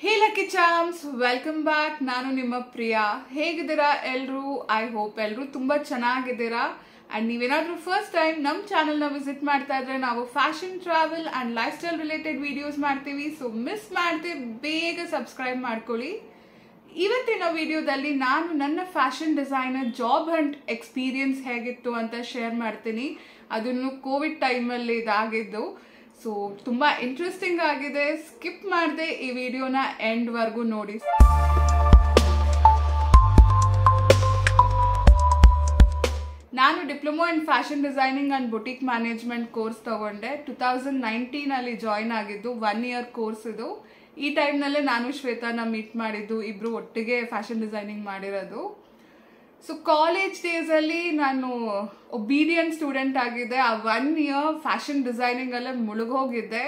Hey lucky charms, welcome back. ನಾನು ನಿಮ್ಮ ಪ್ರಿಯಾ. ಹೇಗಿದ್ದೀರಾ ಎಲ್ಲರೂ? ಐ ಹೋಪ್ ಎಲ್ಲರೂ ತುಂಬಾ ಚೆನ್ನಾಗಿದ್ದೀರಾ. ಅಂಡ್ ನೀವೇನಾದ್ರೂ ಫಸ್ಟ್ ಟೈಮ್ ನಮ್ಮ ಚಾನೆಲ್ ನ ವಿಸಿಟ್ ಮಾಡ್ತಾ ಇದ್ರೆ ನಾವು fashion, travel and life style related videos ಮಾಡ್ತೀವಿ. ಸೊ ಮಿಸ್ ಮಾಡದೆ ಬೇಗ ಸಬ್ಸ್ಕ್ರೈಬ್ ಮಾಡ್ಕೊಳ್ಳಿ. ಇವತ್ತಿನ ವಿಡಿಯೋದಲ್ಲಿ ನಾನು ನನ್ನ fashion designer job Hunt experience ಹೇಗಿತ್ತು ಅಂತ ಶೇರ್ ಮಾಡ್ತೀನಿ. ಅದನ್ನು ಕೋವಿಡ್ ಟೈಮಲ್ಲಿ ಇದಾಗಿದ್ದು. ಸೊ ತುಂಬಾ ಇಂಟ್ರೆಸ್ಟಿಂಗ್ ಆಗಿದೆ. ಸ್ಕಿಪ್ ಮಾಡದೆ ಈ ವಿಡಿಯೋನ ಎಂಡ್ ವರ್ಗೂ ನೋಡಿ. ನಾನು diploma in fashion designing and boutique management course ತಗೊಂಡೆ. 2019 ಅಲ್ಲಿ ಜಾಯಿನ್ ಆಗಿದ್ದು. 1 ಇಯರ್ ಕೋರ್ಸ್ ಇದು. ಈ ಟೈಮ್ನಲ್ಲೇ ನಾನು ಶ್ವೇತಾನ ಮೀಟ್ ಮಾಡಿದ್ದು. ಇಬ್ರು ಒಟ್ಟಿಗೆ ಫ್ಯಾಷನ್ ಡಿಸೈನಿಂಗ್ ಮಾಡಿರೋದು. ಸೊ ಕಾಲೇಜ್ ಡೇಸ್ ಅಲ್ಲಿ ನಾನು ಒಬೀಡಿಯಂಟ್ ಸ್ಟೂಡೆಂಟ್ ಆಗಿದೆ. ಆ 1 ಇಯರ್ ಫ್ಯಾಷನ್ ಡಿಸೈನಿಂಗ್ ಅಲ್ಲೇ ಮುಳುಗೋಗಿದ್ದೆ.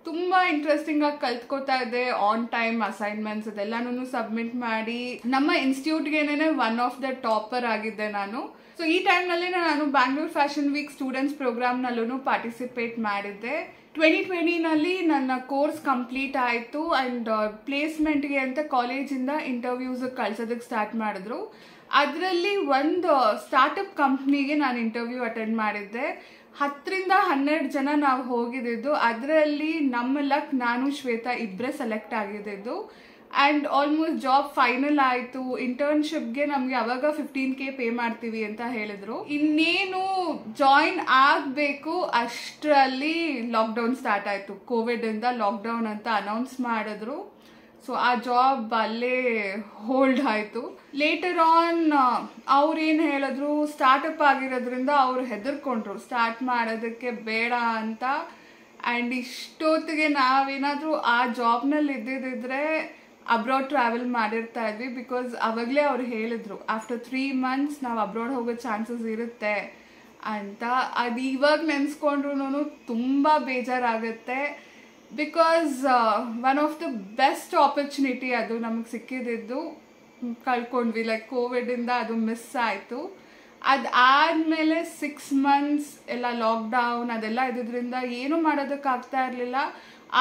ತುಂಬಾ ಇಂಟ್ರೆಸ್ಟಿಂಗ್ ಆಗಿ ಕಲ್ತ್ಕೋತಾ ಇದ್ದೆ. ಆನ್ ಟೈಮ್ ಅಸೈನ್ಮೆಂಟ್ಸ್ ಅದೆಲ್ಲಾನು ಸಬ್ಮಿಟ್ ಮಾಡಿ ನಮ್ಮ ಇನ್ಸ್ಟಿಟ್ಯೂಟ್ಗೆನೆ ಒನ್ ಆಫ್ ದ ಟಾಪರ್ ಆಗಿದ್ದೆ ನಾನು. ಸೊ ಈ ಟೈಮ್ ನಲ್ಲಿ ನಾನು Bangalore fashion week students program ನಲ್ಲೂ ಪಾರ್ಟಿಸಿಪೇಟ್ ಮಾಡಿದ್ದೆ. 2020 ನಲ್ಲಿ ನನ್ನ ಕೋರ್ಸ್ ಕಂಪ್ಲೀಟ್ ಆಯ್ತು. ಅಂಡ್ ಪ್ಲೇಸ್ಮೆಂಟ್ಗೆ ಅಂತ ಕಾಲೇಜಿಂದ ಇಂಟರ್ವ್ಯೂಸ್ ಕಳ್ಸೋದಕ್ಕೆ ಸ್ಟಾರ್ಟ್ ಮಾಡಿದ್ರು. ಅದರಲ್ಲಿ ಒಂದು ಸ್ಟಾರ್ಟ್ಅಪ್ ಕಂಪ್ನಿಗೆ ನಾನು ಇಂಟರ್ವ್ಯೂ ಅಟೆಂಡ್ ಮಾಡಿದ್ದೆ. 10 ರಿಂದ 12 ಜನ ನಾವು ಹೋಗಿದ್ದು. ಅದರಲ್ಲಿ ನಮ್ಮ ಲಕ್ ನಾನು ಶ್ವೇತಾ ಇಬ್ಬರೇ ಸೆಲೆಕ್ಟ್ ಆಗಿದ್ದು. ಅಂಡ್ ಆಲ್ಮೋಸ್ಟ್ ಜಾಬ್ ಫೈನಲ್ ಆಯ್ತು. ಇಂಟರ್ನ್ಶಿಪ್ಗೆ ನಮ್ಗೆ ಅವಾಗ 15K ಪೇ ಮಾಡ್ತೀವಿ ಅಂತ ಹೇಳಿದ್ರು. ಇನ್ನೇನು ಜಾಯಿನ್ ಆಗ್ಬೇಕು ಅಷ್ಟರಲ್ಲಿ ಲಾಕ್ಡೌನ್ ಸ್ಟಾರ್ಟ್ ಆಯ್ತು. ಕೋವಿಡ್ ಇಂದ ಲಾಕ್ಡೌನ್ ಅಂತ ಅನೌನ್ಸ್ ಮಾಡಿದ್ರು. ಸೊ ಆ ಜಾಬ್ ಅಲ್ಲೇ ಹೋಲ್ಡ್ ಆಯ್ತು. ಲೇಟರ್ ಆನ್ ಅವ್ರೇನ್ ಹೇಳಿದ್ರು, ಸ್ಟಾರ್ಟ್ಅಪ್ ಆಗಿರೋದ್ರಿಂದ ಅವ್ರು ಹೆದರ್ಕೊಂಡ್ರು ಸ್ಟಾರ್ಟ್ ಮಾಡೋದಕ್ಕೆ ಬೇಡ ಅಂತ. ಅಂಡ್ ಇಷ್ಟೊತ್ತಿಗೆ ನಾವೇನಾದ್ರೂ ಆ ಜಾಬ್ನಲ್ಲಿ ಇದ್ದಿದ್ರೆ ಅಬ್ರಾಡ್ ಟ್ರಾವೆಲ್ ಮಾಡಿರ್ತಾ ಇದ್ವಿ. ಬಿಕಾಸ್ ಅವಾಗಲೇ ಅವ್ರು ಹೇಳಿದ್ರು ಆಫ್ಟರ್ 3 months ನಾವು ಅಬ್ರಾಡ್ ಹೋಗೋ ಚಾನ್ಸಸ್ ಇರುತ್ತೆ ಅಂತ. ಅದು ಇವಾಗ ನೆನ್ಸ್ಕೊಂಡ್ರು ತುಂಬಾ ಬೇಜಾರಾಗುತ್ತೆ. Because one of the best opportunity ಅದು ನಮಗೆ ಸಿಕ್ಕಿದ್ದು ಕಳ್ಕೊಂಡ್ವಿ. ಲೈಕ್ ಕೋವಿಡ್ ಇಂದ ಅದು ಮಿಸ್ ಆಯ್ತು. ಅದಾದ್ಮೇಲೆ 6 months ಎಲ್ಲ ಲಾಕ್ಡೌನ್ ಅದೆಲ್ಲ ಇದ್ರಿಂದ ಏನು ಮಾಡೋದಕ್ಕಾಗ್ತಾ ಇರ್ಲಿಲ್ಲ.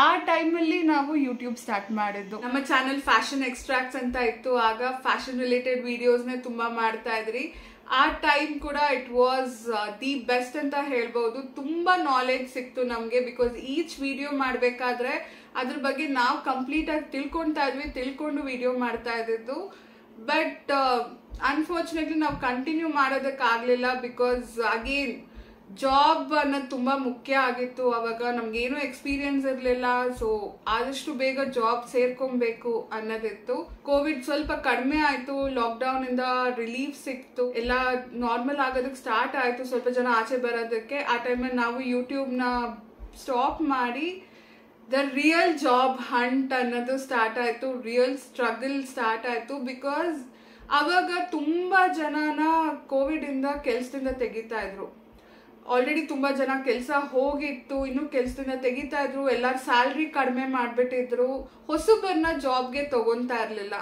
ಆ ಟೈಮಲ್ಲಿ ನಾವು ಯೂಟ್ಯೂಬ್ ಸ್ಟಾರ್ಟ್ ಮಾಡಿದ್ದು. ನಮ್ಮ ಚಾನೆಲ್ ಫ್ಯಾಷನ್ ಎಕ್ಸ್ಟ್ರಾಕ್ಟ್ಸ್ ಅಂತ ಇತ್ತು. ಆಗ ಫ್ಯಾಷನ್ ರಿಲೇಟೆಡ್ ವಿಡಿಯೋಸ್ನೇ ತುಂಬಾ ಮಾಡ್ತಾ ಇದ್ರಿ. ಆ ಟೈಮ್ ಕೂಡ ಇಟ್ ವಾಸ್ ದಿ ಬೆಸ್ಟ್ ಅಂತ ಹೇಳ್ಬಹುದು. ತುಂಬಾ ನಾಲೆಡ್ಜ್ ಸಿಕ್ತು ನಮ್ಗೆ. ಬಿಕಾಸ್ ಈಚ್ ವಿಡಿಯೋ ಮಾಡ್ಬೇಕಾದ್ರೆ ಅದ್ರ ಬಗ್ಗೆ ನಾವು ಕಂಪ್ಲೀಟ್ ಆಗಿ ತಿಳ್ಕೊಂಡು ವಿಡಿಯೋ ಮಾಡ್ತಾ ಇದ್ದಿದ್ದು. ಬಟ್ ಅನ್ಫಾರ್ಚುನೇಟ್ಲಿ ನಾವು ಕಂಟಿನ್ಯೂ ಮಾಡೋದಕ್ಕಾಗ್ಲಿಲ್ಲ. ಬಿಕಾಸ್ ಅಗೇನ್ ಜಾಬ್ ಅನ್ನೋದು ತುಂಬಾ ಮುಖ್ಯ ಆಗಿತ್ತು. ಅವಾಗ ನಮ್ಗೇನು ಎಕ್ಸ್ಪೀರಿಯನ್ಸ್ ಇರ್ಲಿಲ್ಲ. ಸೊ ಆದಷ್ಟು ಬೇಗ ಜಾಬ್ ಸೇರ್ಕೊಬೇಕು ಅನ್ನೋದಿತ್ತು. ಕೋವಿಡ್ ಸ್ವಲ್ಪ ಕಡಿಮೆ ಆಯ್ತು. ಲಾಕ್ಡೌನ್ ಇಂದ ರಿಲೀಫ್ ಸಿಕ್ತು. ಎಲ್ಲ ನಾರ್ಮಲ್ ಆಗೋದಕ್ಕೆ ಸ್ಟಾರ್ಟ್ ಆಯ್ತು. ಸ್ವಲ್ಪ ಜನ ಆಚೆ ಬರೋದಕ್ಕೆ. ಆ ಟೈಮಲ್ಲಿ ನಾವು ಯೂಟ್ಯೂಬ್ ನ ಸ್ಟಾಪ್ ಮಾಡಿ ದ ರಿಯಲ್ ಜಾಬ್ ಹಂಟ್ ಅನ್ನೋದು ಸ್ಟಾರ್ಟ್ ಆಯ್ತು. ರಿಯಲ್ ಸ್ಟ್ರಗಲ್ ಸ್ಟಾರ್ಟ್ ಆಯ್ತು. ಬಿಕಾಸ್ ಅವಾಗ ತುಂಬಾ ಜನನ ಕೋವಿಡ್ ಇಂದ ಕೆಲ್ಸದಿಂದ ತೆಗಿತಾ ಇದ್ರು. ಆಲ್ರೆಡಿ ತುಂಬಾ ಜನ ಕೆಲಸ ಹೋಗಿತ್ತು, ಇನ್ನು ಕೆಲಸದಿಂದ ತೆಗಿತಾ ಇದ್ರು. ಎಲ್ಲಾರು ಸ್ಯಾಲ್ರಿ ಕಡಿಮೆ ಮಾಡ್ಬಿಟ್ಟಿದ್ರು. ಹೊಸಬರ್ನ ಜಾಬ್ಗೆ ತಗೊಂತಾ ಇರ್ಲಿಲ್ಲ.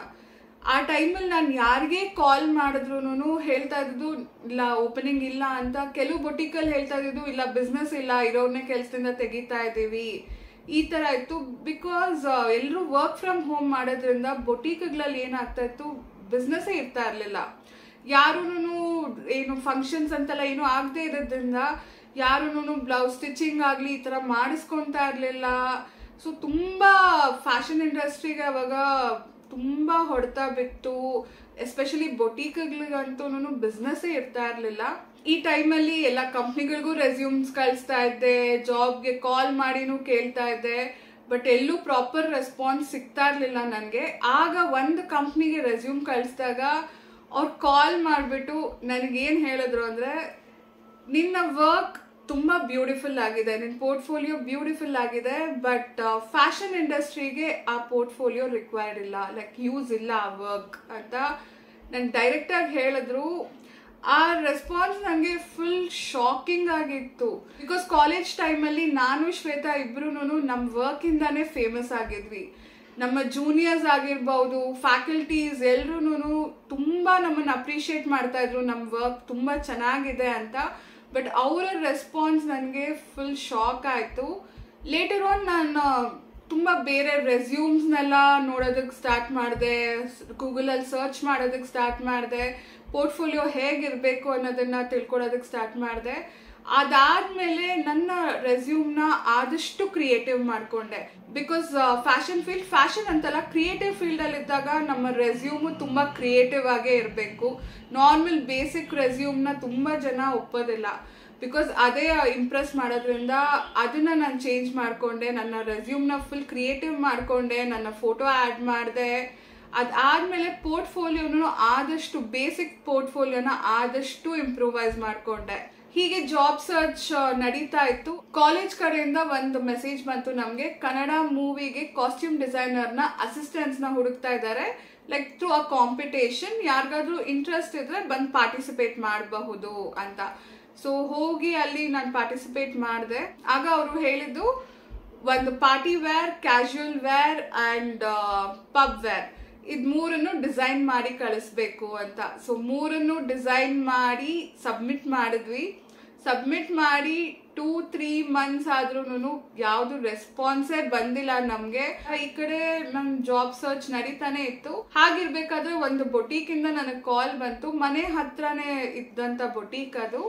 ಆ ಟೈಮಲ್ಲಿ ನಾನು ಯಾರಿಗೆ ಕಾಲ್ ಮಾಡಿದ್ರು ಹೇಳ್ತಾ ಇದ್ದು ಇಲ್ಲ ಓಪನಿಂಗ್ ಇಲ್ಲ ಅಂತ. ಕೆಲವು ಬೊಟಿಕಲ್ಲಿ ಹೇಳ್ತಾ ಇದ್ದು ಇಲ್ಲ ಬಿಸ್ನೆಸ್ ಇಲ್ಲ, ಇರೋರ್ನೇ ಕೆಲಸದಿಂದ ತೆಗಿತಾ ಇದೀವಿ. ಈ ತರ ಇತ್ತು. ಬಿಕಾಸ್ ಎಲ್ಲರೂ ವರ್ಕ್ ಫ್ರಮ್ ಹೋಮ್ ಮಾಡೋದ್ರಿಂದ ಬೊಟಿಕ್ಗಳಲ್ಲಿ ಏನಾಗ್ತಾ ಇತ್ತು, ಬಿಸ್ನೆಸ್ ಇರ್ತಾ ಇರ್ಲಿಲ್ಲ. ಯಾರೂ ಏನು ಫಂಕ್ಷನ್ಸ್ ಅಂತೆಲ್ಲ ಏನು ಆಗದೆ ಇರೋದ್ರಿಂದ ಯಾರೂ ಬ್ಲೌಸ್ ಸ್ಟಿಚಿಂಗ್ ಆಗಲಿ ಈ ಥರ ಮಾಡಿಸ್ಕೊತಾ ಇರಲಿಲ್ಲ. ಸೊ ತುಂಬಾ ಫ್ಯಾಷನ್ ಇಂಡಸ್ಟ್ರಿಗೆ ಅವಾಗ ತುಂಬಾ ಹೊಡೆತ ಬಿತ್ತು. ಎಸ್ಪೆಷಲಿ ಬೊಟೀಕ್ಗಳಿಗಂತೂ ಬಿಸ್ನೆಸ್ಸೇ ಇರ್ತಾ ಇರಲಿಲ್ಲ. ಈ ಟೈಮಲ್ಲಿ ಎಲ್ಲ ಕಂಪ್ನಿಗಳಿಗೂ ರೆಸ್ಯೂಮ್ಸ್ ಕಳಿಸ್ತಾ ಇದ್ದೆ. ಜಾಬ್ಗೆ ಕಾಲ್ ಮಾಡಿನೂ ಕೇಳ್ತಾ ಇದ್ದೆ. ಬಟ್ ಎಲ್ಲೂ ಪ್ರಾಪರ್ ರೆಸ್ಪಾನ್ಸ್ ಸಿಗ್ತಾ ಇರಲಿಲ್ಲ ನನಗೆ. ಆಗ ಒಂದು ಕಂಪ್ನಿಗೆ ರೆಸ್ಯೂಮ್ ಕಳಿಸಿದಾಗ ಅವ್ರು ಕಾಲ್ ಮಾಡಿಬಿಟ್ಟು ನನಗೇನು ಹೇಳಿದ್ರು ಅಂದರೆ, ನಿನ್ನ ವರ್ಕ್ ತುಂಬ ಬ್ಯೂಟಿಫುಲ್ ಆಗಿದೆ, ನಿನ್ನ ಪೋರ್ಟ್ಫೋಲಿಯೋ ಬ್ಯೂಟಿಫುಲ್ ಆಗಿದೆ, ಬಟ್ ಫ್ಯಾಷನ್ ಇಂಡಸ್ಟ್ರಿಗೆ ಆ ಪೋರ್ಟ್ಫೋಲಿಯೋ ರಿಕ್ವೈರ್ಡ್ ಇಲ್ಲ, ಲೈಕ್ ಯೂಸ್ ಇಲ್ಲ ಆ ವರ್ಕ್ ಅಂತ ನನಗೆ ಡೈರೆಕ್ಟಾಗಿ ಹೇಳಿದ್ರು. ಆ ರೆಸ್ಪಾನ್ಸ್ ನನಗೆ ಫುಲ್ ಶಾಕಿಂಗ್ ಆಗಿತ್ತು. ಬಿಕಾಸ್ ಕಾಲೇಜ್ ಟೈಮಲ್ಲಿ ನಾನು ಶ್ವೇತಾ ಇಬ್ರು ನಮ್ಮ ವರ್ಕಿಂದಾನೇ ಫೇಮಸ್ ಆಗಿದ್ವಿ. ನಮ್ಮ ಜೂನಿಯರ್ಸ್ ಆಗಿರ್ಬೋದು, ಫ್ಯಾಕಲ್ಟೀಸ್ ಎಲ್ಲರೂ ತುಂಬಾ ನಮ್ಮನ್ನು ಅಪ್ರಿಷಿಯೇಟ್ ಮಾಡ್ತಾ ಇದ್ರು, ನಮ್ಮ ವರ್ಕ್ ತುಂಬಾ ಚೆನ್ನಾಗಿದೆ ಅಂತ. ಬಟ್ ಅವರ ರೆಸ್ಪಾನ್ಸ್ ನನಗೆ ಫುಲ್ ಶಾಕ್ ಆಯಿತು. ಲೇಟರ್ ಆನ್ ನಾನು ತುಂಬ ಬೇರೆ ರೆಸ್ಯೂಮ್ಸ್ನೆಲ್ಲ ನೋಡೋದಕ್ಕೆ ಸ್ಟಾರ್ಟ್ ಮಾಡಿದೆ, ಗೂಗಲಲ್ಲಿ ಸರ್ಚ್ ಮಾಡೋದಕ್ಕೆ ಸ್ಟಾರ್ಟ್ ಮಾಡಿದೆ, ಪೋರ್ಟ್ಫೋಲಿಯೋ ಹೇಗಿರಬೇಕು ಅನ್ನೋದನ್ನು ತಿಳ್ಕೊಳ್ಳೋದಕ್ಕೆ ಸ್ಟಾರ್ಟ್ ಮಾಡಿದೆ. ಅದಾದಮೇಲೆ ನನ್ನ ರೆಸ್ಯೂಮ್ನ ಆದಷ್ಟು ಕ್ರಿಯೇಟಿವ್ ಮಾಡಿಕೊಂಡೆ. ಬಿಕಾಸ್ ಫ್ಯಾಷನ್ ಅಂತಲ್ಲ, ಕ್ರಿಯೇಟಿವ್ ಫೀಲ್ಡಲ್ಲಿದ್ದಾಗ ನಮ್ಮ ರೆಸ್ಯೂಮು ತುಂಬ ಕ್ರಿಯೇಟಿವ್ ಆಗೇ ಇರಬೇಕು. ನಾರ್ಮಲ್ ಬೇಸಿಕ್ ರೆಸ್ಯೂಮ್ನ ತುಂಬ ಜನ ಒಪ್ಪೋದಿಲ್ಲ. ಬಿಕಾಸ್ ಅದೇ ಇಂಪ್ರೆಸ್ ಮಾಡೋದ್ರಿಂದ ಅದನ್ನು ನಾನು ಚೇಂಜ್ ಮಾಡಿಕೊಂಡೆ. ನನ್ನ ರೆಸ್ಯೂಮ್ನ ಫುಲ್ ಕ್ರಿಯೇಟಿವ್ ಮಾಡಿಕೊಂಡೆ, ನನ್ನ ಫೋಟೋ ಆ್ಯಡ್ ಮಾಡಿದೆ. ಅದಾದಮೇಲೆ ಪೋರ್ಟ್ಫೋಲಿಯೋನು ಆದಷ್ಟು ಬೇಸಿಕ್ ಪೋರ್ಟ್ಫೋಲಿಯೋನ ಆದಷ್ಟು ಇಂಪ್ರೂವೈಸ್ ಮಾಡಿಕೊಂಡೆ. ಹೀಗೆ ಜಾಬ್ ಸರ್ಚ್ ನಡೀತಾ ಇತ್ತು. ಕಾಲೇಜ್ ಕಡೆಯಿಂದ ಒಂದು ಮೆಸೇಜ್ ಬಂತು ನಮಗೆ, ಕನ್ನಡ ಮೂವಿಗೆ ಕಾಸ್ಟ್ಯೂಮ್ ಡಿಸೈನರ್ನ ಅಸಿಸ್ಟೆಂಟ್ಸ್ನ ಹುಡುಕ್ತಾ ಇದ್ದಾರೆ, ಲೈಕ್ ಥ್ರೂ ಅ ಕಾಂಪಿಟೇಷನ್. ಯಾರಿಗಾದ್ರೂ ಇಂಟ್ರೆಸ್ಟ್ ಇದ್ರೆ ಬಂದು ಪಾರ್ಟಿಸಿಪೇಟ್ ಮಾಡಬಹುದು ಅಂತ. ಸೊ ಹೋಗಿ ಅಲ್ಲಿ ನಾನು ಪಾರ್ಟಿಸಿಪೇಟ್ ಮಾಡಿದೆ. ಆಗ ಅವರು ಹೇಳಿದ್ದು ಒಂದು party wear, casual wear and pub wear, ಇದು ಮೂರನ್ನು ಡಿಸೈನ್ ಮಾಡಿ ಕಳಿಸ್ಬೇಕು ಅಂತ. ಸೊ ಮೂರನ್ನು ಡಿಸೈನ್ ಮಾಡಿ ಸಬ್ಮಿಟ್ ಮಾಡಿದ್ವಿ. ಸಬ್ಮಿಟ್ ಮಾಡಿ 2-3 ಮಂತ್ಸ್ ಆದ್ರೂ ಯಾವುದು ರೆಸ್ಪಾನ್ಸೇ ಬಂದಿಲ್ಲ ನಮಗೆ. ಈ ಕಡೆ ನನ್ನ ಜಾಬ್ ಸರ್ಚ್ ನಡೀತಾನೆ ಇತ್ತು. ಹಾಗಿರ್ಬೇಕಾದ್ರೆ ಒಂದು ಬೊಟೀಕಿಂದ ನನಗೆ ಕಾಲ್ ಬಂತು. ಮನೆ ಹತ್ರನೇ ಇದ್ದಂಥ ಬೊಟೀಕ್, ಅದು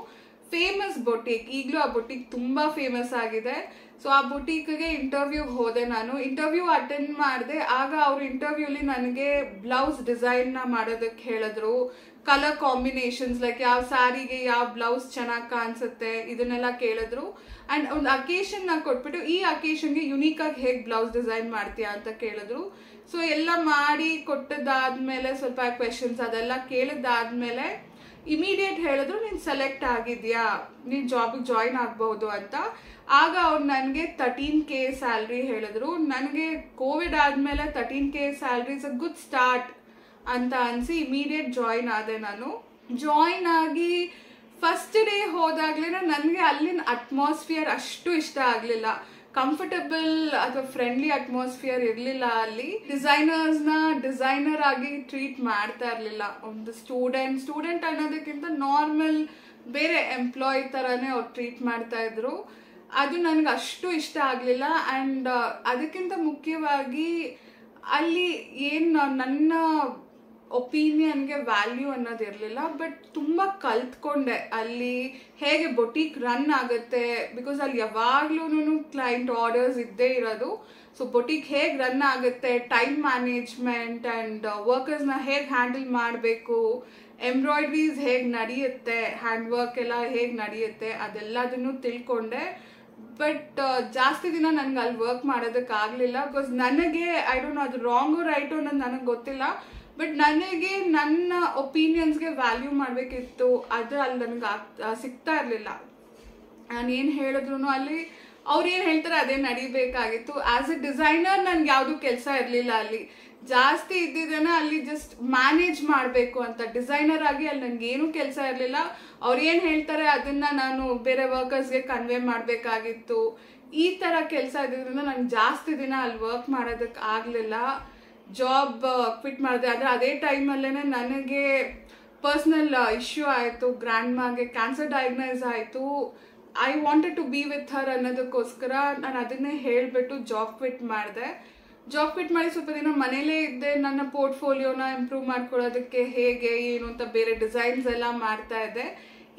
ಫೇಮಸ್ ಬೊಟೀಕ್. ಈಗಲೂ ಆ ಬೊಟೀಕ್ ತುಂಬ ಫೇಮಸ್ ಆಗಿದೆ. ಸೊ ಆ ಬೊಟೀಕ್ಗೆ ಇಂಟರ್ವ್ಯೂಗೆ ಹೋದೆ. ನಾನು ಇಂಟರ್ವ್ಯೂ ಅಟೆಂಡ್ ಮಾಡಿದೆ. ಆಗ ಅವ್ರ ಇಂಟರ್ವ್ಯೂಲಿ ನನಗೆ ಬ್ಲೌಸ್ ಡಿಸೈನ್ನ ಮಾಡೋದಕ್ಕೆ ಹೇಳಿದ್ರು. ಕಲರ್ ಕಾಂಬಿನೇಷನ್ಸ್, ಲೈಕ್ ಯಾವ ಸ್ಯಾರಿಗೆ ಯಾವ ಬ್ಲೌಸ್ ಚೆನ್ನಾಗಿ ಕಾಣಿಸುತ್ತೆ ಇದನ್ನೆಲ್ಲ ಕೇಳಿದ್ರು. ಆ್ಯಂಡ್ ಒಂದು ಅಕೇಶನ್ನ ಕೊಟ್ಬಿಟ್ಟು ಈ ಅಕೇಶನ್ಗೆ ಯುನೀಕಾಗಿ ಹೇಗೆ ಬ್ಲೌಸ್ ಡಿಸೈನ್ ಮಾಡ್ತೀಯಾ ಅಂತ ಕೇಳಿದ್ರು. ಸೊ ಎಲ್ಲ ಮಾಡಿ ಕೊಟ್ಟದ್ದಾದ್ಮೇಲೆ ಸ್ವಲ್ಪ ಕ್ವೆಶನ್ಸ್ ಅದೆಲ್ಲ ಕೇಳಿದ್ದಾದ್ಮೇಲೆ ಇಮಿಡಿಯೇಟ್ ಹೇಳಿದ್ರು, ನೀನು ಸೆಲೆಕ್ಟ್ ಆಗಿದ್ಯಾ, ನೀನು ಜಾಬಿಗೆ ಜಾಯಿನ್ ಆಗ್ಬಹುದು ಅಂತ. ಆಗ ಅವ್ರು ನನಗೆ 13K ಸ್ಯಾಲ್ರಿ ಹೇಳಿದ್ರು. ನನಗೆ ಕೋವಿಡ್ ಆದಮೇಲೆ 13K salary is a good start ಅಂತ ಅನಿಸಿ ಇಮಿಡಿಯೇಟ್ ಜಾಯಿನ್ ಆದೆ. ನಾನು ಜಾಯಿನ್ ಆಗಿ ಫಸ್ಟ್ ಡೇ ಹೋದಾಗ್ಲೇ ನನಗೆ ಅಲ್ಲಿನ ಅಟ್ಮಾಸ್ಫಿಯರ್ ಅಷ್ಟು ಇಷ್ಟ ಆಗಲಿಲ್ಲ. ಕಂಫರ್ಟಬಲ್ ಅಥವಾ ಫ್ರೆಂಡ್ಲಿ ಅಟ್ಮಾಸ್ಫಿಯರ್ ಇರಲಿಲ್ಲ ಅಲ್ಲಿ. ಡಿಸೈನರ್ಸ್ನ ಡಿಸೈನರ್ ಆಗಿ ಟ್ರೀಟ್ ಮಾಡ್ತಾ ಇರಲಿಲ್ಲ. ಒಂದು ಸ್ಟೂಡೆಂಟ್ ಅನ್ನೋದಕ್ಕಿಂತ ನಾರ್ಮಲ್ ಬೇರೆ ಎಂಪ್ಲಾಯ್ ಥರನೇ ಅವ್ರು ಟ್ರೀಟ್ ಮಾಡ್ತಾ ಇದ್ರು. ಅದು ನನಗೆ ಅಷ್ಟು ಇಷ್ಟ ಆಗಲಿಲ್ಲ. ಆ್ಯಂಡ್ ಅದಕ್ಕಿಂತ ಮುಖ್ಯವಾಗಿ ಅಲ್ಲಿ ಏನು ನನ್ನ ಒಪಿನಿಯನ್ಗೆ ವ್ಯಾಲ್ಯೂ ಅನ್ನೋದು ಇರಲಿಲ್ಲ. ಬಟ್ ತುಂಬ ಕಲ್ತ್ಕೊಂಡೆ ಅಲ್ಲಿ ಹೇಗೆ ಬೊಟೀಕ್ ರನ್ ಆಗುತ್ತೆ. ಬಿಕಾಸ್ ಅಲ್ಲಿ ಯಾವಾಗ್ಲೂ ಕ್ಲೈಂಟ್ ಆರ್ಡರ್ಸ್ ಇದ್ದೇ ಇರೋದು. ಸೊ ಬೊಟೀಕ್ ಹೇಗೆ ರನ್ ಆಗುತ್ತೆ, ಟೈಮ್ ಮ್ಯಾನೇಜ್ಮೆಂಟ್ ಆ್ಯಂಡ್ ವರ್ಕರ್ಸ್ನ ಹೇಗೆ ಹ್ಯಾಂಡಲ್ ಮಾಡಬೇಕು, ಎಂಬ್ರಾಯ್ಡ್ರೀಸ್ ಹೇಗೆ ನಡೆಯುತ್ತೆ, ಹ್ಯಾಂಡ್ ವರ್ಕ್ ಎಲ್ಲ ಹೇಗೆ ನಡೆಯುತ್ತೆ, ಅದೆಲ್ಲದನ್ನು ತಿಳ್ಕೊಂಡೆ. ಬಟ್ ಜಾಸ್ತಿ ದಿನ ನನಗೆ ಅಲ್ಲಿ ವರ್ಕ್ ಮಾಡೋದಕ್ಕಾಗಲಿಲ್ಲ. ಬಿಕಾಸ್ ನನಗೆ ಐ ಡೋಂಟ್ ನೋ ಅದು ರಾಂಗು ರೈಟು ಅನ್ನೋದು ನನಗೆ ಗೊತ್ತಿಲ್ಲ. ಬಟ್ ನನಗೆ ನನ್ನ ಒಪಿನಿಯನ್ಸ್ಗೆ ವ್ಯಾಲ್ಯೂ ಮಾಡಬೇಕಿತ್ತು. ಅದು ಅಲ್ಲಿ ನನಗೆ ಸಿಗ್ತಾ ಇರಲಿಲ್ಲ. ನಾನು ಏನು ಹೇಳಿದ್ರು ಅಲ್ಲಿ ಅವ್ರು ಏನು ಹೇಳ್ತಾರೆ ಅದೇ ನಡಿಬೇಕಾಗಿತ್ತು. ಆ್ಯಸ್ ಎ ಡಿಸೈನರ್ ನನಗೆ ಯಾವುದೂ ಕೆಲಸ ಇರಲಿಲ್ಲ ಅಲ್ಲಿ. ಜಾಸ್ತಿ ಇದ್ದಿದ್ದೇನೆ ಅಲ್ಲಿ ಜಸ್ಟ್ ಮ್ಯಾನೇಜ್ ಮಾಡಬೇಕು ಅಂತ. ಡಿಸೈನರ್ ಆಗಿ ಅಲ್ಲಿ ನನಗೇನು ಕೆಲಸ ಇರಲಿಲ್ಲ. ಅವ್ರು ಏನು ಹೇಳ್ತಾರೆ ಅದನ್ನು ನಾನು ಬೇರೆ ವರ್ಕರ್ಸ್ಗೆ ಕನ್ವೆ ಮಾಡಬೇಕಾಗಿತ್ತು. ಈ ಥರ ಕೆಲಸ ಇದ್ದಿದ್ದರಿಂದ ನನಗೆ ಜಾಸ್ತಿ ದಿನ ಅಲ್ಲಿ ವರ್ಕ್ ಮಾಡೋದಕ್ಕೆ ಆಗಲಿಲ್ಲ. ಜಾಬ್ ಕ್ವಿಟ್ ಮಾಡಿದೆ. ಆದರೆ ಅದೇ ಟೈಮಲ್ಲೇ ನನಗೆ ಪರ್ಸ್ನಲ್ ಇಶ್ಯೂ ಆಯಿತು. ಗ್ರ್ಯಾಂಡ್ ಮಾಗೆ ಕ್ಯಾನ್ಸರ್ ಡಯಾಗ್ನೈಸ್ ಆಯಿತು. I wanted to be with her ಅನ್ನೋದಕ್ಕೋಸ್ಕರ ನಾನು ಅದನ್ನೇ ಹೇಳಿಬಿಟ್ಟು ಜಾಬ್ ಕ್ವಿಟ್ ಮಾಡಿದೆ. ಜಾಬ್ ಕ್ವಿಟ್ ಮಾಡಿ ಸ್ವಲ್ಪ ದಿನ ಮನೇಲೇ ಇದ್ದೆ. ನನ್ನ ಪೋರ್ಟ್ಫೋಲಿಯೋನ ಇಂಪ್ರೂವ್ ಮಾಡ್ಕೊಳ್ಳೋದಕ್ಕೆ ಹೇಗೆ ಏನು ಅಂತ ಬೇರೆ ಡಿಸೈನ್ಸ್ ಎಲ್ಲ ಮಾಡ್ತಾ ಇದ್ದೆ.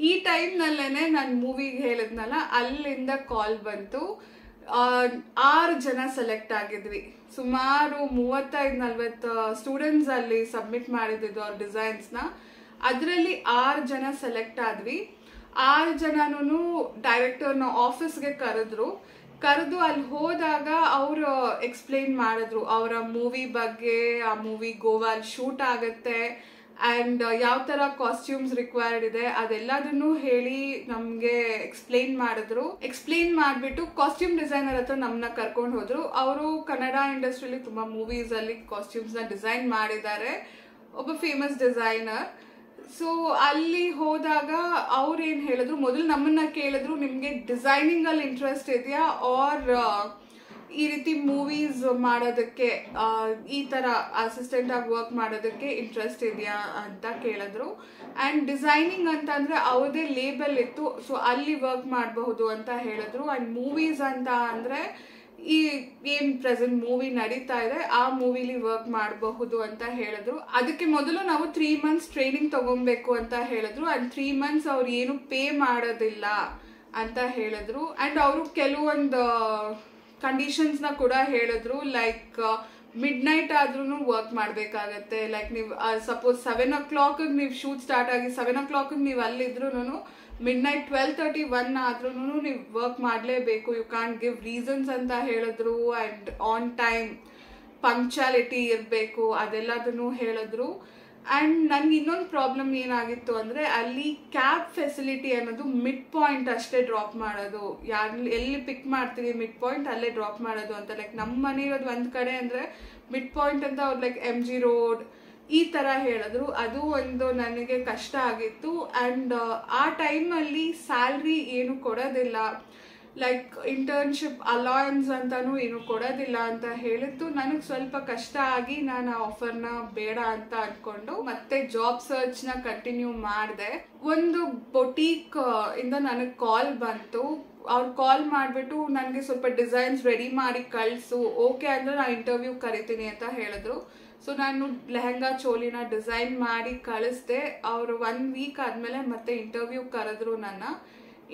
ಈ ಟೈಮ್ನಲ್ಲೇ ನಾನು ಮೂವಿಗೆ ಹೇಳಿದ್ನಲ್ಲ, ಅಲ್ಲಿಂದ ಕಾಲ್ ಬಂತು. 6 ಜನ ಸೆಲೆಕ್ಟ್ ಆಗಿದ್ವಿ. ಸುಮಾರು 35-40 ಸ್ಟೂಡೆಂಟ್ಸ್ ಅಲ್ಲಿ ಸಬ್ಮಿಟ್ ಮಾಡಿದ್ದು ಅವ್ರ ಡಿಸೈನ್ಸ್ನ. ಅದರಲ್ಲಿ 6 ಜನ ಸೆಲೆಕ್ಟ್ ಆದ್ವಿ. 6 ಜನನೂ ಡೈರೆಕ್ಟರ್ನ ಆಫೀಸ್ಗೆ ಕರೆದು ಅಲ್ಲಿ ಹೋದಾಗ ಅವರು ಎಕ್ಸ್ಪ್ಲೇನ್ ಮಾಡಿದ್ರು ಅವರ ಮೂವಿ ಬಗ್ಗೆ. ಆ ಮೂವಿ ಗೋವಾಲ್ ಶೂಟ್ ಆಗುತ್ತೆ ಆ್ಯಂಡ್ ಯಾವ ಥರ ಕಾಸ್ಟ್ಯೂಮ್ಸ್ ರಿಕ್ವೈರ್ಡ್ ಇದೆ ಅದೆಲ್ಲದನ್ನು ಹೇಳಿ ನಮಗೆ ಎಕ್ಸ್ಪ್ಲೇನ್ ಮಾಡಿದ್ರು. ಎಕ್ಸ್ಪ್ಲೇನ್ ಮಾಡಿಬಿಟ್ಟು ಕಾಸ್ಟ್ಯೂಮ್ ಡಿಸೈನರ್ ಹತ್ರ ನಮ್ಮನ್ನ ಕರ್ಕೊಂಡು ಹೋದ್ರು. ಅವರು ಕನ್ನಡ ಇಂಡಸ್ಟ್ರಿಯಲ್ಲಿ ತುಂಬ ಮೂವೀಸಲ್ಲಿ ಕಾಸ್ಟ್ಯೂಮ್ಸ್ನ ಡಿಸೈನ್ ಮಾಡಿದ್ದಾರೆ, ಒಬ್ಬ ಫೇಮಸ್ ಡಿಸೈನರ್. ಸೊ ಅಲ್ಲಿ ಹೋದಾಗ ಅವ್ರು ಏನು ಹೇಳಿದ್ರು, ಮೊದಲು ನಮ್ಮನ್ನ ಕೇಳಿದ್ರು, ನಿಮಗೆ ಡಿಸೈನಿಂಗಲ್ಲಿ ಇಂಟ್ರೆಸ್ಟ್ ಇದೆಯಾ ಆರ್ ಈ ರೀತಿ ಮೂವೀಸ್ ಮಾಡೋದಕ್ಕೆ, ಈ ಥರ ಅಸಿಸ್ಟೆಂಟ್ ಆಗಿ ವರ್ಕ್ ಮಾಡೋದಕ್ಕೆ ಇಂಟ್ರೆಸ್ಟ್ ಇದೆಯಾ ಅಂತ ಕೇಳಿದ್ರು. ಆ್ಯಂಡ್ ಡಿಸೈನಿಂಗ್ ಅಂತಂದರೆ ಅವ್ರದೇ ಲೇಬಲ್ ಇತ್ತು, ಸೊ ಅಲ್ಲಿ ವರ್ಕ್ ಮಾಡಬಹುದು ಅಂತ ಹೇಳಿದ್ರು. ಆ್ಯಂಡ್ ಮೂವೀಸ್ ಅಂತ ಅಂದರೆ ಈ ಏನ್ ಪ್ರೆಸೆಂಟ್ ಮೂವಿ ನಡೀತಾ ಇದೆ ಆ ಮೂವಿಲಿ ವರ್ಕ್ ಮಾಡಬಹುದು ಅಂತ ಹೇಳಿದ್ರು. ಅದಕ್ಕೆ ಮೊದಲು ನಾವು 3 months ಟ್ರೈನಿಂಗ್ ತಗೊಬೇಕು ಅಂತ ಹೇಳಿದ್ರು. ಅಂಡ್ 3 months ಅವ್ರು ಏನು ಪೇ ಮಾಡೋದಿಲ್ಲ ಅಂತ ಹೇಳಿದ್ರು. ಅಂಡ್ ಅವರು ಕೆಲವೊಂದು ಕಂಡೀಷನ್ಸ್ ನ ಕೂಡ ಹೇಳಿದ್ರು. ಲೈಕ್ ಮಿಡ್ ನೈಟ್ ಆದ್ರೂ ವರ್ಕ್ ಮಾಡ್ಬೇಕಾಗತ್ತೆ. ಲೈಕ್ ನೀವು ಸಪೋಸ್ 7 o'clock ನೀವು ಶೂಟ್ ಸ್ಟಾರ್ಟ್ ಆಗಿ 7 o'clock ನೀವು ಅಲ್ಲಿದ್ರು ಮಿಡ್ ನೈಟ್ 12:31 ಆದ್ರೂ ನೀವು ವರ್ಕ್ ಮಾಡಲೇಬೇಕು. ಯು ಕಾಂಟ್ ಗಿವ್ ರೀಸನ್ಸ್ ಅಂತ ಹೇಳಿದ್ರು. ಅಂಡ್ ಆನ್ ಟೈಮ್ ಪಂಕ್ಚುಯಾಲಿಟಿ ಇರಬೇಕು, ಅದೆಲ್ಲದನ್ನು ಹೇಳಿದ್ರು. ಅಂಡ್ ನನ್ಗೆ ಇನ್ನೊಂದು ಪ್ರಾಬ್ಲಮ್ ಏನಾಗಿತ್ತು ಅಂದ್ರೆ ಅಲ್ಲಿ ಕ್ಯಾಬ್ ಫೆಸಿಲಿಟಿ ಅನ್ನೋದು ಮಿಡ್ ಪಾಯಿಂಟ್ ಅಷ್ಟೇ ಡ್ರಾಪ್ ಮಾಡೋದು. ಎಲ್ಲಿ ಪಿಕ್ ಮಾಡ್ತೀವಿ ಮಿಡ್ ಪಾಯಿಂಟ್ ಅಲ್ಲೇ ಡ್ರಾಪ್ ಮಾಡೋದು ಅಂತ. ಲೈಕ್ ನಮ್ಮ ಮನೆ ಇರೋದು ಒಂದ್ ಕಡೆ ಅಂದ್ರೆ ಮಿಡ್ ಪಾಯಿಂಟ್ ಅಂತ ಅವ್ರು ಲೈಕ್ MG ರೋಡ್ ಈ ತರ ಹೇಳಿದ್ರು. ಅದು ಒಂದು ನನಗೆ ಕಷ್ಟ ಆಗಿತ್ತು. ಅಂಡ್ ಆ ಟೈಮಲ್ಲಿ ಸ್ಯಾಲ್ರಿ ಏನು ಕೊಡೋದಿಲ್ಲ, ಲೈಕ್ ಇಂಟರ್ನ್ಶಿಪ್ ಅಲಾಯನ್ಸ್ ಅಂತಾನು ಏನು ಕೊಡೋದಿಲ್ಲ ಅಂತ ಹೇಳಿದ್ದು ನನಗೆ ಸ್ವಲ್ಪ ಕಷ್ಟ ಆಗಿ ನಾನು ಆ ಆಫರ್ನ ಬೇಡ ಅಂತ ಅನ್ಕೊಂಡು ಮತ್ತೆ ಜಾಬ್ ಸರ್ಚ್ ನ ಕಂಟಿನ್ಯೂ ಮಾಡಿದೆ. ಒಂದು ಬೊಟೀಕ್ ಇಂದ ನನಗೆ ಕಾಲ್ ಬಂತು. ಅವ್ರು ಕಾಲ್ ಮಾಡಿಬಿಟ್ಟು ನನಗೆ ಸ್ವಲ್ಪ ಡಿಸೈನ್ಸ್ ರೆಡಿ ಮಾಡಿ ಕಳಿಸು, ಓಕೆ ಅಂದ್ರೆ ನಾನು ಇಂಟರ್ವ್ಯೂ ಕರಿತೀನಿ ಅಂತ ಹೇಳಿದ್ರು. ಸೊ ನಾನು ಲೆಹಂಗಾ ಚೋಲಿನ ಡಿಸೈನ್ ಮಾಡಿ ಕಳಿಸ್ದೆ. ಅವರು 1 week ಆದ್ಮೇಲೆ ಮತ್ತೆ ಇಂಟರ್ವ್ಯೂ ಕರೆದ್ರು. ನನ್ನ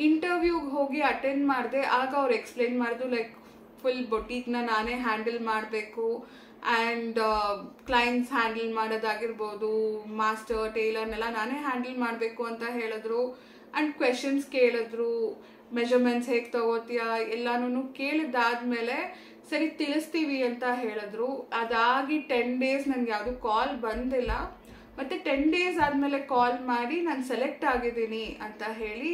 ಇಂಟರ್ವ್ಯೂಗೆ ಹೋಗಿ ಅಟೆಂಡ್ ಮಾಡಿದೆ. ಆಗ ಅವ್ರು ಎಕ್ಸ್ಪ್ಲೇನ್ ಮಾಡಿದ್ರು ಲೈಕ್ ಫುಲ್ ಬೊಟೀಕ್ನ ನಾನೇ ಹ್ಯಾಂಡಲ್ ಮಾಡಬೇಕು. ಆ್ಯಂಡ್ ಕ್ಲೈಂಟ್ಸ್ ಹ್ಯಾಂಡಲ್ ಮಾಡೋದಾಗಿರ್ಬೋದು, ಮಾಸ್ಟರ್ ಟೇಲರ್ನೆಲ್ಲ ನಾನೇ ಹ್ಯಾಂಡಲ್ ಮಾಡಬೇಕು ಅಂತ ಹೇಳಿದ್ರು. ಆ್ಯಂಡ್ ಕ್ವೆಶನ್ಸ್ ಕೇಳಿದ್ರು, ಮೆಜರ್ಮೆಂಟ್ಸ್ ಹೇಗೆ ತಗೋತೀಯಾ ಎಲ್ಲಾನು ಕೇಳಿದಾದ್ಮೇಲೆ ಸರಿ ತಿಳಿಸ್ತೀವಿ ಅಂತ ಹೇಳಿದ್ರು. ಅದಾಗಿ 10 days ನನಗೆ ಯಾವುದು ಕಾಲ್ ಬಂದಿಲ್ಲ. ಮತ್ತೆ 10 days ಆದ್ಮೇಲೆ ಕಾಲ್ ಮಾಡಿ ನಾನು ಸೆಲೆಕ್ಟ್ ಆಗಿದ್ದೀನಿ ಅಂತ ಹೇಳಿ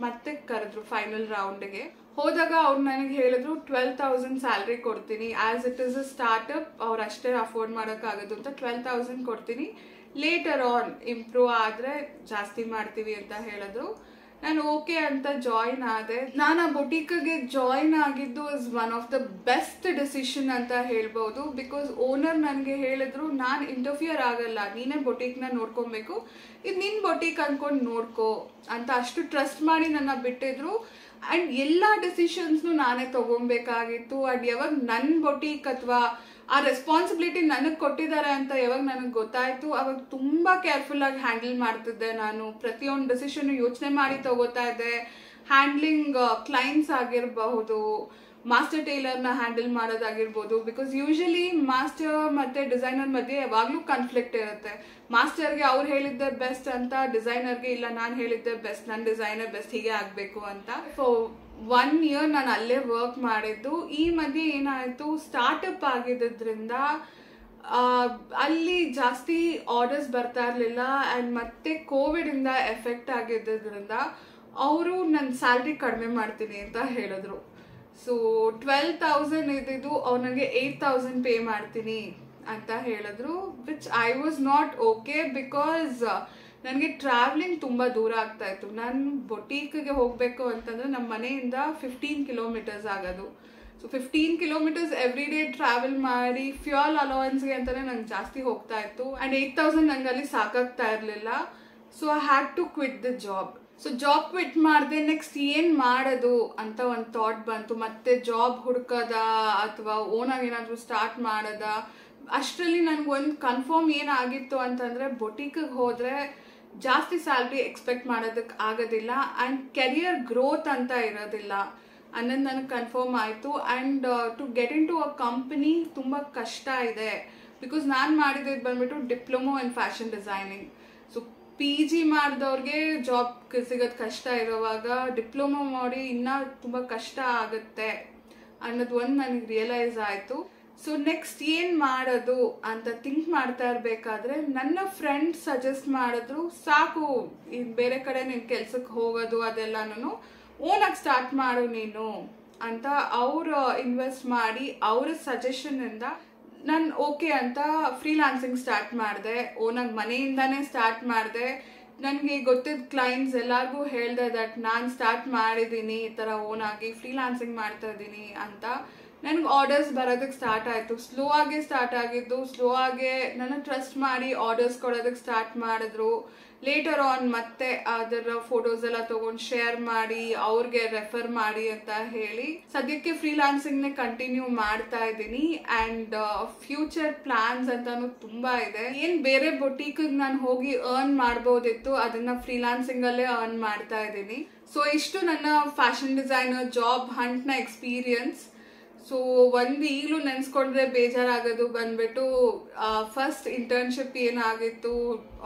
ಮತ್ತೆ ಕರೆದ್ರು ಫೈನಲ್ ರೌಂಡ್ಗೆ. ಹೋದಾಗ ಅವ್ರು ನನಗೆ ಹೇಳಿದ್ರು 12,000 ಸ್ಯಾಲ್ರಿ ಕೊಡ್ತೀನಿ, as it is a startup ಅವ್ರು ಅಷ್ಟೇ ಅಫೋರ್ಡ್ ಮಾಡೋಕ್ಕಾಗೋದು ಅಂತ 12,000 ಕೊಡ್ತೀನಿ, ಲೇಟರ್ ಆನ್ ಇಂಪ್ರೂವ್ ಆದ್ರೆ ಜಾಸ್ತಿ ಮಾಡ್ತೀವಿ ಅಂತ ಹೇಳಿದ್ರು. ನಾನು ಓಕೆ ಅಂತ ಜಾಯಿನ್ ಆದೆ. ನಾನು ಆ ಬೊಟೀಕ್ಗೆ ಜಾಯಿನ್ ಆಗಿದ್ದು is one of the best decision ಅಂತ ಹೇಳ್ಬೋದು. ಬಿಕಾಸ್ ಓನರ್ ನನಗೆ ಹೇಳಿದ್ರು ನಾನು ಇಂಟರ್ಫಿಯರ್ ಆಗಲ್ಲ, ನೀನೇ ಬೊಟೀಕ್ನ ನೋಡ್ಕೊಬೇಕು, ಇದು ನಿನ್ನ ಬೊಟೀಕ್ ಅನ್ಕೊಂಡು ನೋಡ್ಕೋ ಅಂತ ಅಷ್ಟು ಟ್ರಸ್ಟ್ ಮಾಡಿ ನನ್ನ ಬಿಟ್ಟಿದ್ರು. ಅಂಡ್ ಎಲ್ಲ ಡಿಸಿಷನ್ಸ್ನು ನಾನೇ ತಗೊಬೇಕಾಗಿತ್ತು. ಅಂಡ್ ಯಾವಾಗ ನನ್ನ ಬೊಟೀಕ್ ಅಥವಾ ಆ ರೆಸ್ಪಾನ್ಸಿಬಿಲಿಟಿ ನನಗೆ ಕೊಟ್ಟಿದ್ದಾರೆ ಅಂತ ಯಾವಾಗ ನನಗೆ ಗೊತ್ತಾಯ್ತು ಅವಾಗ ತುಂಬಾ ಕೇರ್ಫುಲ್ ಆಗಿ ಹ್ಯಾಂಡಲ್ ಮಾಡ್ತಿದ್ದೆ. ನಾನು ಪ್ರತಿಯೊಂದು ಡಿಸಿಷನ್ ಯೋಚನೆ ಮಾಡಿ ತಗೋತಾ ಇದ್ದೆ. ಹ್ಯಾಂಡ್ಲಿಂಗ್ ಕ್ಲೈಂಟ್ಸ್ ಆಗಿರಬಹುದು, ಮಾಸ್ಟರ್ ಟೇಲರ್ನ ಹ್ಯಾಂಡಲ್ ಮಾಡೋದಾಗಿರ್ಬೋದು. ಬಿಕಾಸ್ ಯೂಶಲಿ ಮಾಸ್ಟರ್ ಮತ್ತೆ ಡಿಸೈನರ್ ಮಧ್ಯೆ ಯಾವಾಗ್ಲೂ ಕಾನ್ಫ್ಲಿಕ್ಟ್ ಇರುತ್ತೆ. ಮಾಸ್ಟರ್ಗೆ ಅವ್ರು ಹೇಳಿದ್ದೆ ಬೆಸ್ಟ್ ಅಂತ, ಡಿಸೈನರ್ಗೆ ಇಲ್ಲ ನಾನು ಹೇಳಿದ್ದೆ ಬೆಸ್ಟ್, ನನ್ನ ಡಿಸೈನರ್ ಬೆಸ್ಟ್, ಹೀಗೆ ಆಗ್ಬೇಕು ಅಂತ. ಸೊ 1 year ನಾನು ಅಲ್ಲೇ ವರ್ಕ್ ಮಾಡಿದ್ದು. ಈ ಮಧ್ಯೆ ಏನಾಯ್ತು, ಸ್ಟಾರ್ಟ್ಅಪ್ ಆಗಿದ್ದರಿಂದ ಅಲ್ಲಿ ಜಾಸ್ತಿ ಆರ್ಡರ್ಸ್ ಬರ್ತಾ ಇರಲಿಲ್ಲ. ಅಂಡ್ ಮತ್ತೆ ಕೋವಿಡ್ ಇಂದ ಎಫೆಕ್ಟ್ ಆಗಿದ್ದರಿಂದ ಅವರು ನನ್ನ ಸ್ಯಾಲ್ರಿ ಕಡಿಮೆ ಮಾಡ್ತೀನಿ ಅಂತ ಹೇಳಿದ್ರು. ಸೊ 12,000 ಇದ್ದಿದ್ದು ಅವ್ರು ನನಗೆ 8,000 ಪೇ ಮಾಡ್ತೀನಿ ಅಂತ ಹೇಳಿದ್ರು. Which I was not okay. Because ನನಗೆ ಟ್ರಾವೆಲಿಂಗ್ ತುಂಬ ದೂರ ಆಗ್ತಾ ಇತ್ತು. ನಾನು ಬೊಟೀಕ್ಗೆ ಹೋಗಬೇಕು ಅಂತಂದ್ರೆ ನಮ್ಮ ಮನೆಯಿಂದ 15 kilometers ಆಗೋದು. So 15 kilometers every day travel ಮಾಡಿ ಫ್ಯೂಯಲ್ ಅಲೋವೆನ್ಸ್ಗೆ ಅಂತಾನೆ ನಂಗೆ ಜಾಸ್ತಿ ಹೋಗ್ತಾ ಇತ್ತು. ಆ್ಯಂಡ್ 8,000 ನಂಗೆ ಅಲ್ಲಿ ಸಾಕಾಗ್ತಾ ಇರಲಿಲ್ಲ. So I had to quit the job. So job quit ಮಾಡಿದೆ. ನೆಕ್ಸ್ಟ್ ಏನು ಮಾಡೋದು ಅಂತ ಒಂದು ಥಾಟ್ ಬಂತು. ಮತ್ತೆ ಜಾಬ್ ಹುಡ್ಕೋದ ಅಥವಾ ಓನಾಗಿ ಏನಾದರೂ ಸ್ಟಾರ್ಟ್ ಮಾಡೋದ. ಅಷ್ಟರಲ್ಲಿ ನನಗೊಂದು ಕನ್ಫರ್ಮ್ ಏನಾಗಿತ್ತು ಅಂತಂದರೆ ಬೊಟೀಕಿಗೆ ಹೋದರೆ ಜಾಸ್ತಿ ಸ್ಯಾಲ್ರಿ ಎಕ್ಸ್ಪೆಕ್ಟ್ ಮಾಡೋದಕ್ಕೆ ಆಗೋದಿಲ್ಲ ಆ್ಯಂಡ್ ಕೆರಿಯರ್ ಗ್ರೋತ್ ಅಂತ ಇರೋದಿಲ್ಲ ಅನ್ನೋದು ನನಗೆ ಕನ್ಫರ್ಮ್ ಆಯಿತು. And to get in to a company ತುಂಬ ಕಷ್ಟ ಇದೆ. ಬಿಕಾಸ್ ನಾನು ಮಾಡಿದ್ದು ಬಂದ್ಬಿಟ್ಟು diploma in fashion designing. So PG ಮಾಡಿದವ್ರಿಗೆ ಜಾಬ್ ಸಿಗೋದು ಕಷ್ಟ ಇರೋವಾಗ ಡಿಪ್ಲೊಮೊ ಮಾಡಿ ಇನ್ನೂ ತುಂಬ ಕಷ್ಟ ಆಗುತ್ತೆ ಅನ್ನೋದು ಒಂದು ನನಗೆ ರಿಯಲೈಸ್ ಆಯಿತು. ಸೊ ನೆಕ್ಸ್ಟ್ ಏನು ಮಾಡೋದು ಅಂತ ಥಿಂಕ್ ಮಾಡ್ತಾ ಇರಬೇಕಾದ್ರೆ ನನ್ನ ಫ್ರೆಂಡ್ ಸಜೆಸ್ಟ್ ಮಾಡಿದ್ರು, ಸಾಕು ಬೇರೆ ಕಡೆ ನೀನು ಕೆಲ್ಸಕ್ಕೆ ಹೋಗೋದು ಅದೆಲ್ಲನೂ ಓನಾಗಿ ಸ್ಟಾರ್ಟ್ ಮಾಡು ನೀನು ಅಂತ ಅವರು ಇನ್ವೆಸ್ಟ್ ಮಾಡಿ ಅವರ ಸಜೆಷನಿಂದ ನಾನು ಓಕೆ ಅಂತ ಫ್ರೀಲಾನ್ಸಿಂಗ್ ಸ್ಟಾರ್ಟ್ ಮಾಡಿದೆ. ಓನಾಗಿ ಮನೆಯಿಂದಾನೇ ಸ್ಟಾರ್ಟ್ ಮಾಡಿದೆ. ನನಗೆ ಗೊತ್ತಿದ್ದ ಕ್ಲೈಂಟ್ಸ್ ಎಲ್ಲರಿಗೂ ಹೇಳಿದೆ ದಟ್ ನಾನು ಸ್ಟಾರ್ಟ್ ಮಾಡಿದ್ದೀನಿ, ಈ ಥರ ಓನಾಗಿ ಫ್ರೀಲಾನ್ಸಿಂಗ್ ಮಾಡ್ತಾ ಇದ್ದೀನಿ ಅಂತ. ನನಗೆ ಆರ್ಡರ್ಸ್ ಬರೋದಕ್ಕೆ ಸ್ಟಾರ್ಟ್ ಆಯಿತು. ಸ್ಲೋ ಆಗಿ ಸ್ಟಾರ್ಟ್ ಆಗಿದ್ದು, ಸ್ಲೋ ಆಗಿ ನನ್ನ ಟ್ರಸ್ಟ್ ಮಾಡಿ ಆರ್ಡರ್ಸ್ ಕೊಡೋದಕ್ಕೆ ಸ್ಟಾರ್ಟ್ ಮಾಡಿದ್ರು. ಲೇಟರ್ ಆನ್ ಮತ್ತೆ ಅದರ ಫೋಟೋಸ್ ಎಲ್ಲ ತಗೊಂಡು ಶೇರ್ ಮಾಡಿ ಅವ್ರಿಗೆ ರೆಫರ್ ಮಾಡಿ ಅಂತ ಹೇಳಿ ಸದ್ಯಕ್ಕೆ ಫ್ರೀಲಾನ್ಸಿಂಗ್ನೇ ಕಂಟಿನ್ಯೂ ಮಾಡ್ತಾ ಇದ್ದೀನಿ. ಆ್ಯಂಡ್ ಫ್ಯೂಚರ್ ಪ್ಲಾನ್ಸ್ ಅಂತಾನು ತುಂಬಾ ಇದೆ. ಏನ್ ಬೇರೆ ಬೊಟೀಕ್ ನಾನು ಹೋಗಿ ಅರ್ನ್ ಮಾಡ್ಬೋದಿತ್ತು, ಅದನ್ನ ಫ್ರೀಲಾನ್ಸಿಂಗ್ ಅಲ್ಲೇ ಅರ್ನ್ ಮಾಡ್ತಾ ಇದ್ದೀನಿ. ಸೊ ಇಷ್ಟು ನನ್ನ ಫ್ಯಾಷನ್ ಡಿಸೈನರ್ ಜಾಬ್ ಹಂಟ್ನ ಎಕ್ಸ್ಪೀರಿಯನ್ಸ್. ಸೊ ಈಗಲೂ ನೆನ್ಸ್ಕೊಂಡ್ರೆ ಬೇಜಾರಾಗೋದು ಬಂದ್ಬಿಟ್ಟು ಫಸ್ಟ್ ಇಂಟರ್ನ್ಶಿಪ್ ಏನಾಗಿತ್ತು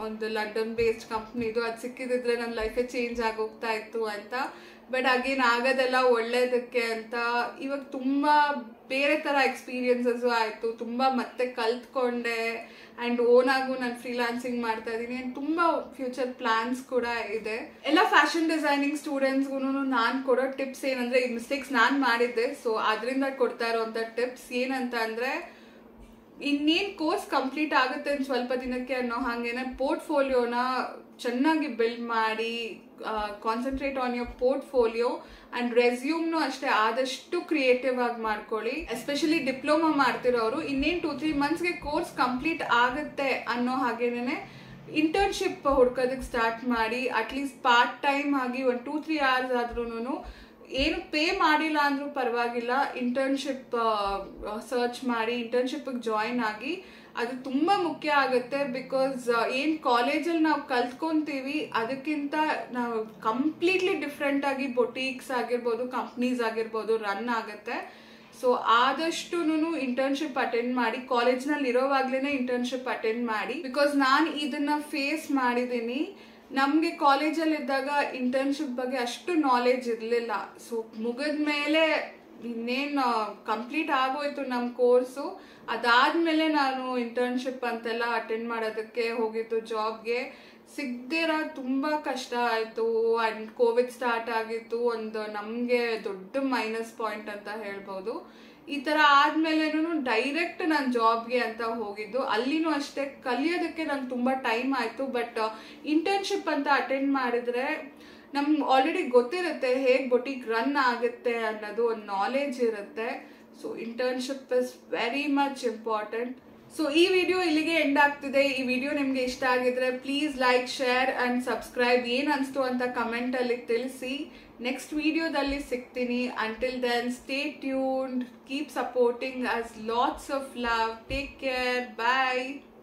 ಒಂದು ಲಂಡನ್ ಬೇಸ್ಡ್ ಕಂಪ್ನಿದು, ಅದು ಸಿಕ್ಕಿದ್ರೆ ನನ್ನ ಲೈಫೇ ಚೇಂಜ್ ಆಗೋಗ್ತಾ ಇತ್ತು ಅಂತ. ಬಟ್ ಅಗೇನ್ ಆಗೋದೆಲ್ಲ ಒಳ್ಳೇದಕ್ಕೆ ಅಂತ ಇವಾಗ ತುಂಬಾ ಬೇರೆ ತರ ಎಕ್ಸ್ಪೀರಿಯನ್ಸಸ್ ಆಯ್ತು, ತುಂಬಾ ಮತ್ತೆ ಕಲ್ತ್ಕೊಂಡೆ. ಅಂಡ್ ಓನ್ ಆಗು ನಾನು ಫ್ರೀಲಾನ್ಸಿಂಗ್ ಮಾಡ್ತಾ ಇದ್ದೀನಿ. ಅಂಡ್ ತುಂಬಾ ಫ್ಯೂಚರ್ ಪ್ಲಾನ್ಸ್ ಕೂಡ ಇದೆ. ಎಲ್ಲ ಫ್ಯಾಷನ್ ಡಿಸೈನಿಂಗ್ ಸ್ಟೂಡೆಂಟ್ಸ್ಗೂ ನಾನು ಕೊಡೋ ಟಿಪ್ಸ್ ಏನಂದ್ರೆ, ಈ ಮಿಸ್ಟೇಕ್ಸ್ ನಾನು ಮಾಡಿದ್ದೆ, ಸೊ ಅದರಿಂದ ಕೊಡ್ತಾ ಇರೋಂಥ ಟಿಪ್ಸ್ ಏನಂತ ಅಂದ್ರೆ, ಇನ್ನೇನು ಕೋರ್ಸ್ ಕಂಪ್ಲೀಟ್ ಆಗುತ್ತೆ ಸ್ವಲ್ಪ ದಿನಕ್ಕೆ ಅನ್ನೋ ಹಾಗೇನೆ ಪೋರ್ಟ್ಫೋಲಿಯೋನ ಚೆನ್ನಾಗಿ ಬಿಲ್ಡ್ ಮಾಡಿ, concentrate on your portfolio and ರೆಸ್ಯೂಮ್ನು ಅಷ್ಟೇ ಆದಷ್ಟು ಕ್ರಿಯೇಟಿವ್ ಆಗಿ ಮಾಡ್ಕೊಳ್ಳಿ. ಎಸ್ಪೆಷಲಿ ಡಿಪ್ಲೊಮಾ ಮಾಡ್ತಿರೋರು ಇನ್ನೇನು 2-3 ಮಂತ್ಸ್ಗೆ ಕೋರ್ಸ್ ಕಂಪ್ಲೀಟ್ ಆಗುತ್ತೆ ಅನ್ನೋ ಹಾಗೇನೆ ಇಂಟರ್ನ್ಶಿಪ್ ಹುಡ್ಕೋದಕ್ಕೆ ಸ್ಟಾರ್ಟ್ ಮಾಡಿ. ಅಟ್ಲೀಸ್ಟ್ ಪಾರ್ಟ್ ಟೈಮ್ ಆಗಿ ಒಂದು 2-3 hours ಆದ್ರೂ ಏನು ಪೇ ಮಾಡಿಲ್ಲ ಅಂದ್ರೂ ಪರವಾಗಿಲ್ಲ, ಇಂಟರ್ನ್ಶಿಪ್ ಸರ್ಚ್ ಮಾಡಿ ಇಂಟರ್ನ್ಶಿಪ್ಗೆ ಜಾಯಿನ್ ಆಗಿ. ಅದು ತುಂಬ ಮುಖ್ಯ ಆಗುತ್ತೆ. ಬಿಕಾಸ್ ಏನು ಕಾಲೇಜಲ್ಲಿ ನಾವು ಕಲ್ತ್ಕೊಂತೀವಿ ಅದಕ್ಕಿಂತ ನಾವು ಕಂಪ್ಲೀಟ್ಲಿ ಡಿಫ್ರೆಂಟ್ ಆಗಿ ಬೊಟೀಕ್ಸ್ ಆಗಿರ್ಬೋದು, ಕಂಪ್ನೀಸ್ ಆಗಿರ್ಬೋದು ರನ್ ಆಗುತ್ತೆ. ಸೊ ಆದಷ್ಟು ಇಂಟರ್ನ್ಶಿಪ್ ಅಟೆಂಡ್ ಮಾಡಿ, ಕಾಲೇಜ್ನಲ್ಲಿ ಇರೋವಾಗ್ಲೇ ಇಂಟರ್ನ್ಶಿಪ್ ಅಟೆಂಡ್ ಮಾಡಿ. ಬಿಕಾಸ್ ನಾನು ಇದನ್ನ ಫೇಸ್ ಮಾಡಿದ್ದೀನಿ. ನಮಗೆ ಕಾಲೇಜಲ್ಲಿ ಇದ್ದಾಗ ಇಂಟರ್ನ್ಶಿಪ್ ಬಗ್ಗೆ ಅಷ್ಟು ನಾಲೆಜ್ ಇರಲಿಲ್ಲ. ಸೊ ಮುಗಿದ್ಮೇಲೆ ಇನ್ನೇನು ಕಂಪ್ಲೀಟ್ ಆಗೋಯ್ತು ನಮ್ಮ ಕೋರ್ಸು, ಅದಾದ್ಮೇಲೆ ನಾನು ಇಂಟರ್ನ್ಶಿಪ್ ಅಂತೆಲ್ಲ ಅಟೆಂಡ್ ಮಾಡೋದಕ್ಕೆ ಹೋಗಿದ್ದು. ಜಾಬ್ಗೆ ಸಿಗದಿರ ತುಂಬ ಕಷ್ಟ ಆಯಿತು. ಆ್ಯಂಡ್ ಕೋವಿಡ್ ಸ್ಟಾರ್ಟ್ ಆಗಿತ್ತು, ಒಂದು ನಮಗೆ ದೊಡ್ಡ ಮೈನಸ್ ಪಾಯಿಂಟ್ ಅಂತ ಹೇಳ್ಬೋದು. ಈ ಥರ ಆದ್ಮೇಲೆನೂ ಡೈರೆಕ್ಟ್ ನಾನು ಜಾಬ್ಗೆ ಅಂತ ಹೋಗಿದ್ದು. ಅಲ್ಲಿನೂ ಅಷ್ಟೇ ಕಲಿಯೋದಕ್ಕೆ ನಂಗೆ ತುಂಬ ಟೈಮ್ ಆಯಿತು. ಬಟ್ ಇಂಟರ್ನ್ಶಿಪ್ ಅಂತ ಅಟೆಂಡ್ ಮಾಡಿದ್ರೆ ನಮ್ಗೆ ಆಲ್ರೆಡಿ ಗೊತ್ತಿರುತ್ತೆ ಹೇಗೆ ಬೊಟಿಕ್ ರನ್ ಆಗುತ್ತೆ ಅನ್ನೋದು ಒಂದು ನಾಲೆಜ್ ಇರುತ್ತೆ. So internship is very much important. So ಈ ವಿಡಿಯೋ ಇಲ್ಲಿಗೆ ಎಂಡ್ ಆಗ್ತಿದೆ. ಈ ವಿಡಿಯೋ ನಿಮಗೆ ಇಷ್ಟ ಆಗಿದ್ರೆ please like, share and subscribe. ಏನು ಅನಿಸ್ತು ಅಂತ ಕಮೆಂಟಲ್ಲಿ ತಿಳಿಸಿ. ನೆಕ್ಸ್ಟ್ ವಿಡಿಯೋದಲ್ಲಿ ಸಿಗ್ತೀನಿ. Until then stay tuned, keep supporting us. Lots of love. Take care. Bye.